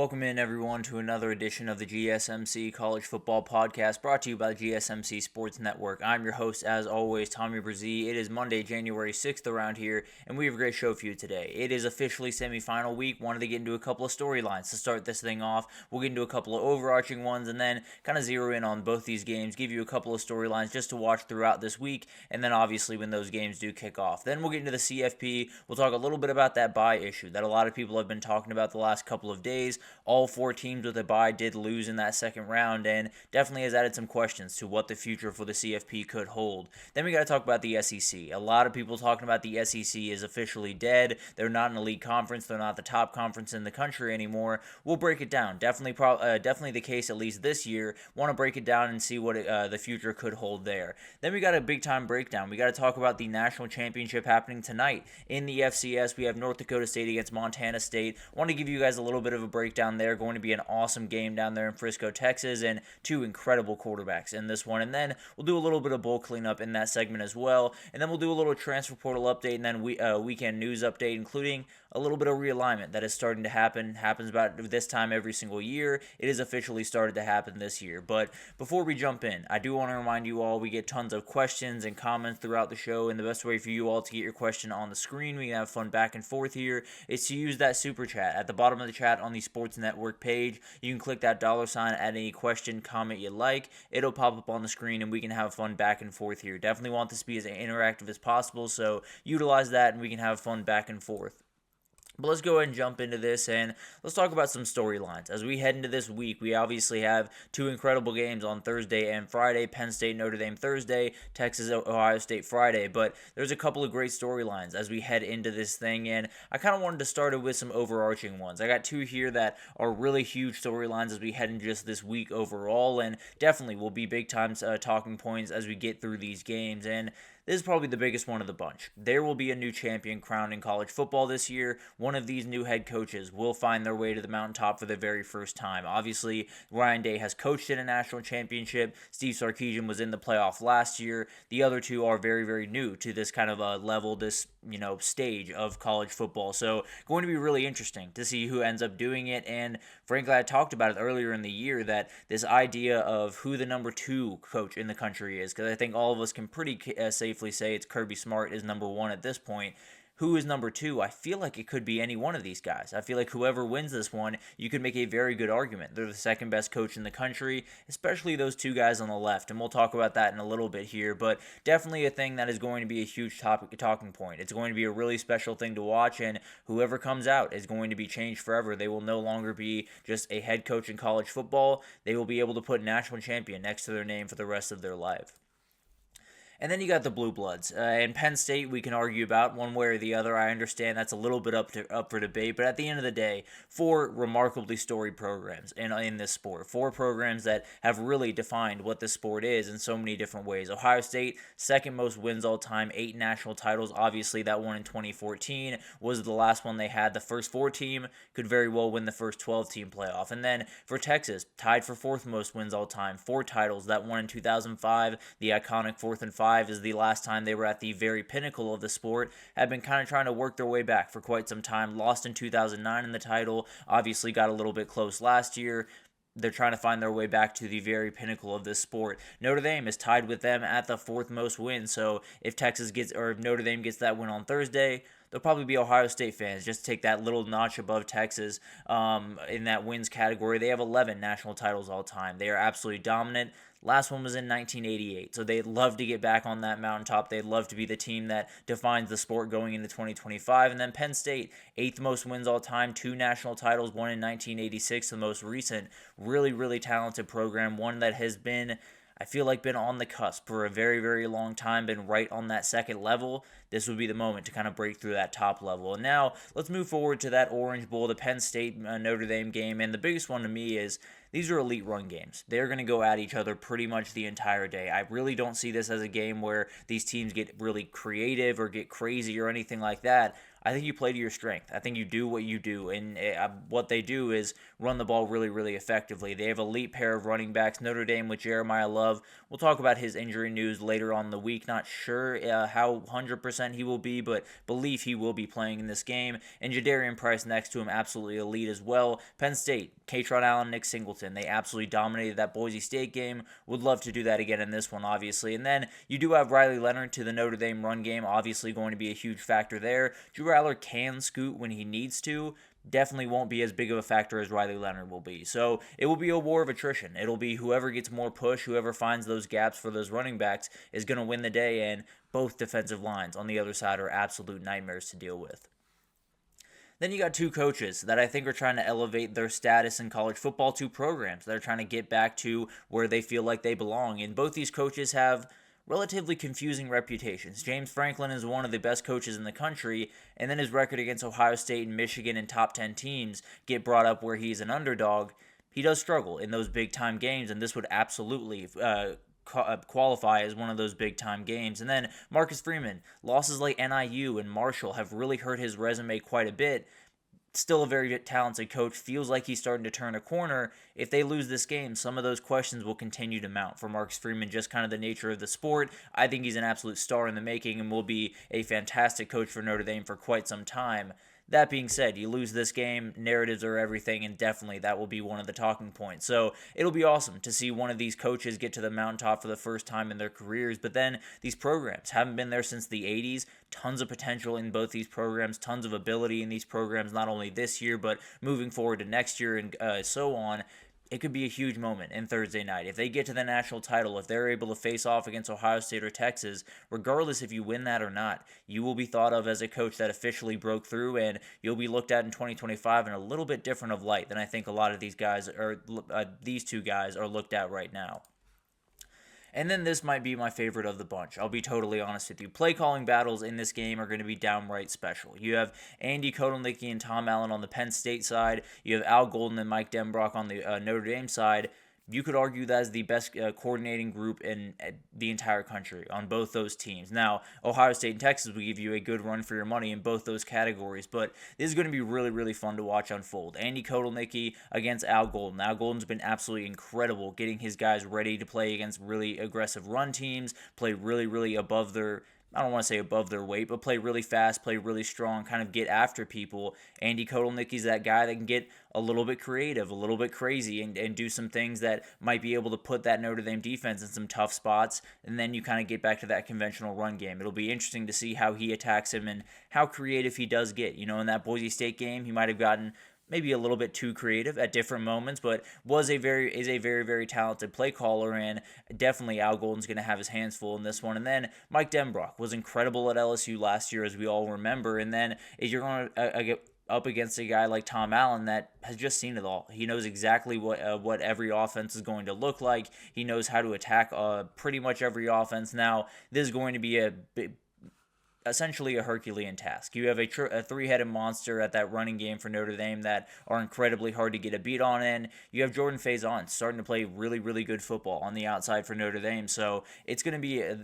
Welcome in, everyone, to another edition of the GSMC College Football Podcast, brought to you by the GSMC Sports Network. I'm your host, as always, Tommy Brzee. It is Monday, January 6th around here, and we have a great show for you today. It is officially semifinal week. Wanted to get into a couple of storylines to start this thing off. We'll get into a couple of overarching ones, and then kind of zero in on both these games, give you a couple of storylines just to watch throughout this week, and then obviously when those games do kick off. Then we'll get into the CFP. We'll talk a little bit about that bye issue that a lot of people have been talking about the last couple of days. All four teams with a bye did lose in that second round, and definitely has added some questions to what the future for the CFP could hold. Then we got to talk about the SEC. A lot of people talking about the SEC is officially dead. They're not an elite conference. They're not the top conference in the country anymore. We'll break it down. Definitely the case at least this year. Want to break it down and see what the future could hold there. Then we got a big time breakdown. We got to talk about the national championship happening tonight in the FCS. We have North Dakota State against Montana State. Want to give you guys a little bit of a breakdown there. Going to be an awesome game down there in Frisco, Texas, and two incredible quarterbacks in this one. And then we'll do a little bit of bowl cleanup in that segment as well. And then we'll do a little transfer portal update and then weekend news update, including a little bit of realignment that is starting to happen. Happens about this time every single year. It has officially started to happen this year. But before we jump in, I do want to remind you all we get tons of questions and comments throughout the show, and the best way for you all to get your question on the screen, we can have fun back and forth here, is to use that super chat at the bottom of the chat on the Sports Network page. You can click that $, add any question, comment you like. It'll pop up on the screen, and we can have fun back and forth here. Definitely want this to be as interactive as possible, so utilize that, and we can have fun back and forth. But let's go ahead and jump into this, and let's talk about some storylines. As we head into this week, we obviously have two incredible games on Thursday and Friday. Penn State, Notre Dame Thursday, Texas, Ohio State Friday. But there's a couple of great storylines as we head into this thing, and I kind of wanted to start it with some overarching ones. I got two here that are really huge storylines as we head into just this week overall, and definitely will be big-time talking points as we get through these games. And this is probably the biggest one of the bunch. There will be a new champion crowned in college football this year. One of these new head coaches will find their way to the mountaintop for the very first time. Obviously, Ryan Day has coached in a national championship. Steve Sarkisian was in the playoff last year. The other two are very, very new to this kind of a level, this stage of college football. So going to be really interesting to see who ends up doing it. And frankly, I talked about it earlier in the year that this idea of who the number 2 coach in the country is, because I think all of us can pretty safely say it's Kirby Smart is number 1 at this point. Who is number 2? I feel like it could be any one of these guys. I feel like whoever wins this one, you could make a very good argument. They're the second best coach in the country, especially those two guys on the left, and we'll talk about that in a little bit here, but definitely a thing that is going to be a huge talking point. It's going to be a really special thing to watch, and whoever comes out is going to be changed forever. They will no longer be just a head coach in college football. They will be able to put national champion next to their name for the rest of their life. And then you got the Blue Bloods. And Penn State, we can argue about one way or the other. I understand that's a little bit up for debate. But at the end of the day, 4 remarkably storied programs in this sport. 4 programs that have really defined what this sport is in so many different ways. Ohio State, second most wins all time, 8 national titles. Obviously, that one in 2014 was the last one they had. The first 4 team could very well win the first 12-team playoff. And then for Texas, tied for 4th most wins all time, 4 titles. That one in 2005, the iconic 4th and 5 is the last time they were at the very pinnacle of the sport. Have been kind of trying to work their way back for quite some time. Lost in 2009 in the title. Obviously got a little bit close last year. They're trying to find their way back to the very pinnacle of this sport. Notre Dame is tied with them at the 4th most wins. So if Notre Dame gets that win on Thursday, there'll probably be Ohio State fans just take that little notch above Texas in that wins category. They have 11 national titles all time. They are absolutely dominant. Last one was in 1988, so they'd love to get back on that mountaintop. They'd love to be the team that defines the sport going into 2025. And then Penn State, 8th most wins all time, 2 national titles, one in 1986, the most recent. Really, really talented program, one that has been, I feel like, been on the cusp for a very, very long time, been right on that second level. This would be the moment to kind of break through that top level. And now let's move forward to that Orange Bowl, the Penn State Notre Dame game. And the biggest one to me is these are elite run games. They're going to go at each other pretty much the entire day. I really don't see this as a game where these teams get really creative or get crazy or anything like that. I think you play to your strength. I think you do what you do, and what they do is run the ball really, really effectively. They have an elite pair of running backs. Notre Dame with Jeremiah Love. We'll talk about his injury news later on in the week. Not sure how 100% he will be, but believe he will be playing in this game. And Jadarian Price next to him, absolutely elite as well. Penn State, Katron Allen, Nick Singleton. They absolutely dominated that Boise State game. Would love to do that again in this one, obviously. And then you do have Riley Leonard to the Notre Dame run game, obviously going to be a huge factor there. Drew Rattler can scoot when he needs to. Definitely won't be as big of a factor as Riley Leonard will be. So it will be a war of attrition. It'll be whoever gets more push, whoever finds those gaps for those running backs is going to win the day, and both defensive lines on the other side are absolute nightmares to deal with. Then you got two coaches that I think are trying to elevate their status in college football, two programs that are trying to get back to where they feel like they belong. And both these coaches have relatively confusing reputations. James Franklin is one of the best coaches in the country, and then his record against Ohio State and Michigan and top 10 teams get brought up where he's an underdog. He does struggle in those big-time games, and this would absolutely qualify as one of those big-time games. And then Marcus Freeman, losses like NIU and Marshall have really hurt his resume quite a bit. Still a very talented coach, feels like he's starting to turn a corner. If they lose this game, some of those questions will continue to mount for Marcus Freeman, just kind of the nature of the sport. I think he's an absolute star in the making and will be a fantastic coach for Notre Dame for quite some time. That being said, you lose this game, narratives are everything, and definitely that will be one of the talking points. So it'll be awesome to see one of these coaches get to the mountaintop for the first time in their careers, but then these programs haven't been there since the 80s. Tons of potential in both these programs, tons of ability in these programs, not only this year, but moving forward to next year and so on. It could be a huge moment in Thursday night. If they get to the national title, if they're able to face off against Ohio State or Texas, regardless if you win that or not, you will be thought of as a coach that officially broke through, and you'll be looked at in 2025 in a little bit different of light than I think a lot of these guys these two guys are looked at right now. And then this might be my favorite of the bunch. I'll be totally honest with you. Play calling battles in this game are going to be downright special. You have Andy Kotelnicki and Tom Allen on the Penn State side. You have Al Golden and Mike Denbrock on the Notre Dame side. You could argue that is the best coordinating group in the entire country on both those teams. Now, Ohio State and Texas will give you a good run for your money in both those categories, but this is going to be really, really fun to watch unfold. Andy Kotelnicki against Al Golden. Al Golden's been absolutely incredible getting his guys ready to play against really aggressive run teams, play really, really above their I don't want to say above their weight, but play really fast, play really strong, kind of get after people. Andy Kotelnicki's that guy that can get a little bit creative, a little bit crazy, and do some things that might be able to put that Notre Dame defense in some tough spots, and then you kind of get back to that conventional run game. It'll be interesting to see how he attacks him and how creative he does get. You know, in that Boise State game, he might have gotten maybe a little bit too creative at different moments, but is a very talented play caller, and definitely Al Golden's going to have his hands full in this one. And then Mike Denbrock was incredible at LSU last year, as we all remember. And then if you're going to get up against a guy like Tom Allen that has just seen it all. He knows exactly what every offense is going to look like. He knows how to attack pretty much every offense. Now, this is going to be essentially a Herculean task. You have a three-headed monster at that running game for Notre Dame that are incredibly hard to get a beat on, and you have Jordan Faison starting to play really, really good football on the outside for Notre Dame. So it's going to be a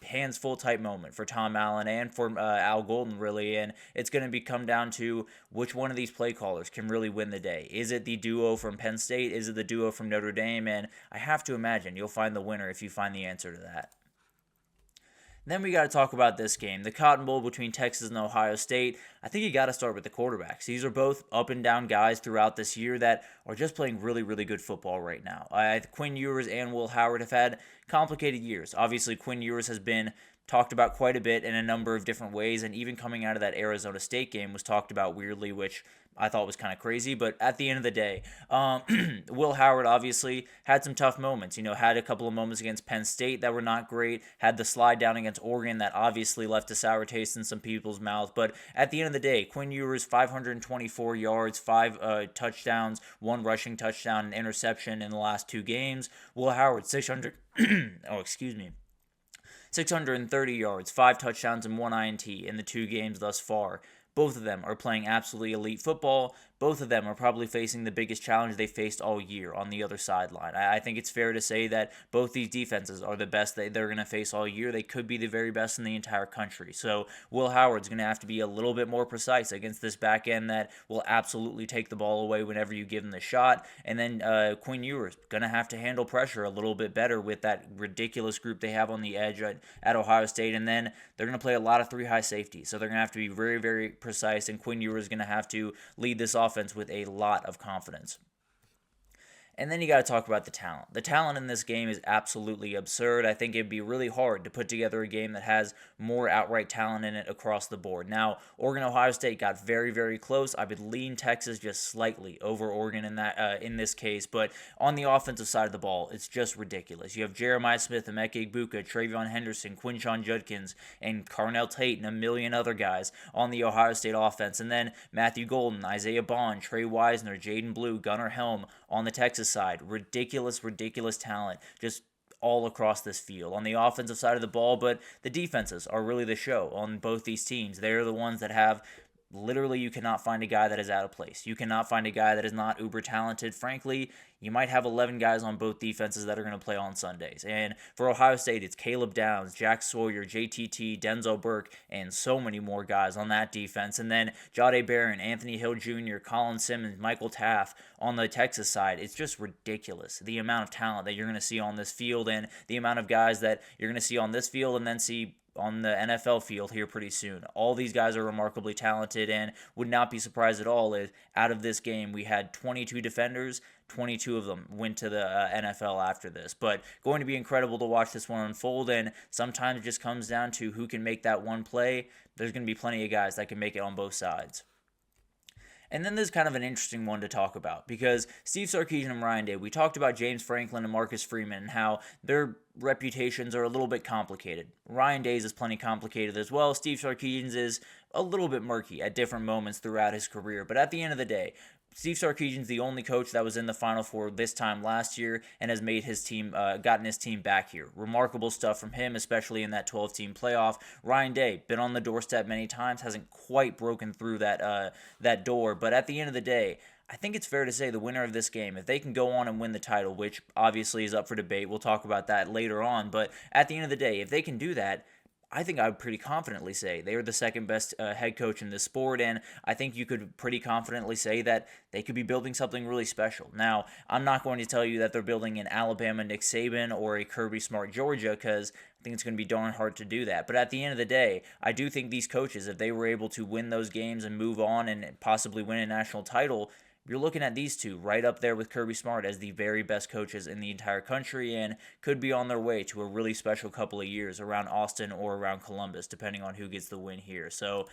hands-full type moment for Tom Allen and for Al Golden, really, and it's going to come down to which one of these play callers can really win the day. Is it the duo from Penn State? Is it the duo from Notre Dame? And I have to imagine you'll find the winner if you find the answer to that. Then we got to talk about this game, the Cotton Bowl between Texas and Ohio State. I think you got to start with the quarterbacks. These are both up and down guys throughout this year that are just playing really, really good football right now. Quinn Ewers and Will Howard have had complicated years. Obviously, Quinn Ewers has been talked about quite a bit in a number of different ways, and even coming out of that Arizona State game was talked about weirdly, which I thought was kind of crazy. But at the end of the day, Will Howard obviously had some tough moments. You know, had a couple of moments against Penn State that were not great, had the slide down against Oregon that obviously left a sour taste in some people's mouth. But at the end of the day, Quinn Ewers, 524 yards, 5 touchdowns, 1 rushing touchdown, and interception in the last 2 games. Will Howard, 630 yards, 5 touchdowns, and 1 INT in the 2 games thus far. Both of them are playing absolutely elite football. both of them are probably facing the biggest challenge they faced all year on the other sideline. I think it's fair to say that both these defenses are the best they're going to face all year. They could be the very best in the entire country. So Will Howard's going to have to be a little bit more precise against this back end that will absolutely take the ball away whenever you give them the shot. And then Quinn Ewers going to have to handle pressure a little bit better with that ridiculous group they have on the edge at Ohio State. And then they're going to play a lot of three high safety. So they're going to have to be very, very precise. And Quinn Ewers is going to have to lead this offense with a lot of confidence. And then you got to talk about the talent. The talent in this game is absolutely absurd. I think it'd be really hard to put together a game that has more outright talent in it across the board. Now, Oregon-Ohio State got very, very close. I would lean Texas just slightly over Oregon in this case. But on the offensive side of the ball, it's just ridiculous. You have Jeremiah Smith, Emeka Egbuka, Travion Henderson, Quinshon Judkins, and Carnell Tate, and a million other guys on the Ohio State offense. And then Matthew Golden, Isaiah Bond, Trey Wisner, Jaden Blue, Gunnar Helm on the Texas side. Ridiculous talent just all across this field on the offensive side of the ball, but the defenses are really the show on both these teams. They're the ones that have literally, you cannot find a guy that is out of place. You cannot find a guy that is not uber talented. Frankly, you might have 11 guys on both defenses that are going to play on Sundays. And for Ohio State, it's Caleb Downs, Jack Sawyer, JTT, Denzel Burke, and so many more guys on that defense. And then Jahdae Barron, Anthony Hill Jr., Colin Simmons, Michael Taft on the Texas side. It's just ridiculous, the amount of talent that you're going to see on this field and the amount of guys that you're going to see on this field and then see on the NFL field here pretty soon. All these guys are remarkably talented and would not be surprised at all if out of this game we had 22 defenders, 22 of them went to the NFL after this. But going to be incredible to watch this one unfold, and sometimes it just comes down to who can make that one play. There's going to be plenty of guys that can make it on both sides. And then there's kind of an interesting one to talk about because Steve Sarkisian and Ryan Day, we talked about James Franklin and Marcus Freeman and how their reputations are a little bit complicated. Ryan Day's is plenty complicated as well. Steve Sarkisian's is a little bit murky at different moments throughout his career. But at the end of the day, Steve Sarkisian's the only coach that was in the Final Four this time last year and has made his team, gotten his team back here. Remarkable stuff from him, especially in that 12-team playoff. Ryan Day, been on the doorstep many times, hasn't quite broken through that door. But at the end of the day, I think it's fair to say the winner of this game, if they can go on and win the title, which obviously is up for debate, we'll talk about that later on. But at the end of the day, if they can do that, I think I would pretty confidently say they are the second best head coach in this sport, and I think you could pretty confidently say that they could be building something really special. Now, I'm not going to tell you that they're building an Alabama Nick Saban or a Kirby Smart Georgia, because I think it's going to be darn hard to do that. But at the end of the day, I do think these coaches, if they were able to win those games and move on and possibly win a national title, you're looking at these two right up there with Kirby Smart as the very best coaches in the entire country and could be on their way to a really special couple of years around Austin or around Columbus, depending on who gets the win here. So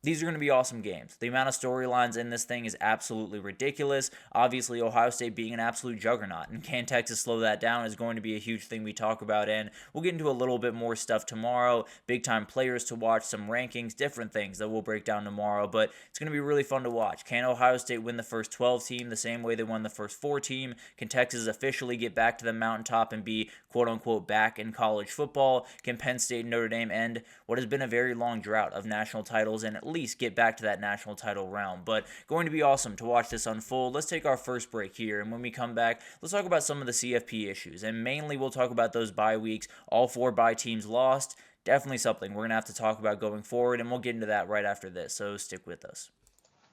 these are going to be awesome games. The amount of storylines in this thing is absolutely ridiculous. Obviously, Ohio State being an absolute juggernaut, and can Texas slow that down is going to be a huge thing we talk about, and we'll get into a little bit more stuff tomorrow, big-time players to watch, some rankings, different things that we'll break down tomorrow, but it's going to be really fun to watch. Can Ohio State win the first 12 team the same way they won the first 4 team? Can Texas officially get back to the mountaintop and be, quote-unquote, back in college football? Can Penn State and Notre Dame end what has been a very long drought of national titles and at least get back to that national title realm? But going to be awesome to watch this unfold. Let's take our first break here, and when we come back, let's talk about some of the CFP issues, and mainly we'll talk about those bye weeks. All 4 bye teams lost. Definitely something we're going to have to talk about going forward, and we'll get into that right after this, so stick with us.